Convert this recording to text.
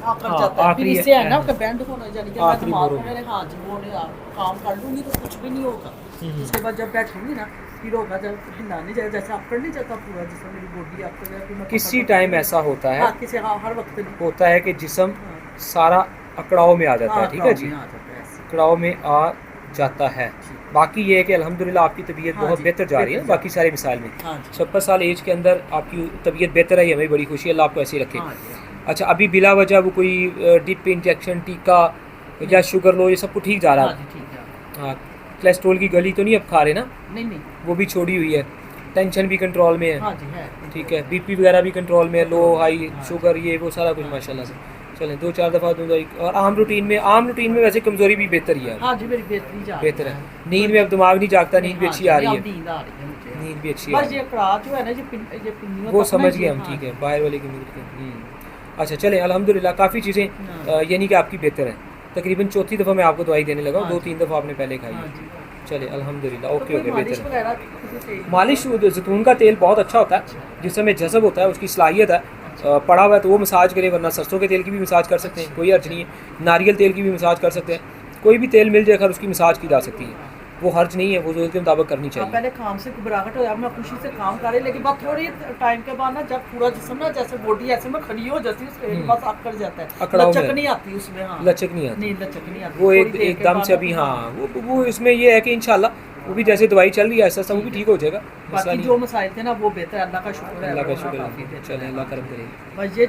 आखिरी इससे है ना आपका बैंड होना यानी कि मैं आखिरी दिमाग मोड़ में मेरे हाथ वो काम कर लूँगी तो कुछ भी नहीं होगा। उसके बाद जब बैठूंगी ना फिर होगा, जब हिलना नहीं जाए, जैसे अकड़ नहीं जाता पूरा, जैसे मेरी बॉडी अकड़ जाए फिर मैं किसी टाइम ऐसा होता है, हाँ किसी हर वक्त नहीं होता है कि जिस्म हाँ सारा अकड़ाव में आ जाता है। हाँ ठीक है जी, में आ जाता है ऐसे। अकड़ाव में आ जाता है। बाकी ये है कि अल्हम्दुलिल्लाह आपकी तबीयत हाँ बहुत जी, बेहतर जा रही है बेहतर बाकी सारे मिसाइल में। हाँ जी 56 साल एज के अंदर आपकी तबीयत बेहतर है, हमें बड़ी खुशी है, अल्लाह आपको ऐसे ही रखे। हाँ जी अच्छा, अभी बिला वजह वो कोई डिप इंजेक्शन टीका या शुगर लो ये सब कुछ ठीक जा रहा हाँ है? जी ठीक है। हाँ, कोलेस्ट्रोल की गोली तो नहीं अब खा रहे ना? नहीं नहीं वो भी छोड़ी हुई है, टेंशन भी कंट्रोल में है? हाँ जी है ठीक है, बीपी वगैरह भी कंट्रोल में है, लो हाई हाँ शुगर ये वो सारा कुछ माशाल्लाह से। चलें 2-4 दफ़ा दूंगा। और आम रूटीन में वैसे कमज़ोरी भी बेहतर ही है, हाँ जी मेरी बेहतरी जा रही बेहतर है। नींद में अब दिमाग नहीं जागता, नींद भी हाँ अच्छी जी, आ नहीं, रही अब है, नींद आ रही है मुझे। नींद भी अच्छी आ बस रही ये है। कड़ा जो है ना ये पिन्नियों वो तक समझ ना गए हम, हाँ ठीक जी। है, बाहर वाले की अच्छा चलें अल्हम्दुलिल्लाह काफ़ी चीज़ें हाँ यानी कि आपकी बेहतर है। तकरीबन चौथी दफ़ा मैं आपको दवाई देने लगा हूँ, हाँ 2-3 दफ़ा आपने पहले खाई हाँ है। जी। चले अल्हम्दुलिल्लाह, तो ओके कोई ओके, मालिश बेहतर है। वगैरह किसी से मालिश जैतून का तेल बहुत अच्छा होता है, जिसमें जज़ब होता है, उसकी सलाहियत है। अच्छा पड़ा हुआ है तो वो मसाज करे, वरना सरसों के तेल की भी मसाज कर सकते हैं, कोई अर्ज नहीं है। नारियल तेल की भी मसाज कर सकते हैं, कोई भी तेल मिल जाए अगर उसकी मसाज की जा सकती है, वो हर्ज नहीं है, वो ज़रूरत के मुताबिक करनी हाँ चाहिए। पहले काम से घबराहट हो जाए, मैं खुशी से काम कर रही, लेकिन बाद थोड़ी टाइम के बाद ना जब पूरा जिस्म ना जैसे बॉडी ऐसे में खड़ी हो जाती है उसके बस अकड़ जाता है, अकड़ाव लचक में नहीं आती उसमें। हाँ लचक नहीं आती, नहीं लचक नहीं आती वो थोड़ी देर के एकदम बाद से ना अभी फिर हाँ वो इसमें ये है कि इंशाल्लाह वो भी जैसे दवाई चल रही है ऐसा वो भी ठीक हो जाएगा, मसला बाकी नहीं जो है। मसाइल थे ना वो बेहतर, अल्लाह का शुक्र है, अल्लाह का वो ना शुक्र काफ़ी है, बेहतर चलें है। अल्लाह हाँ करम जी। करेगा। बस ये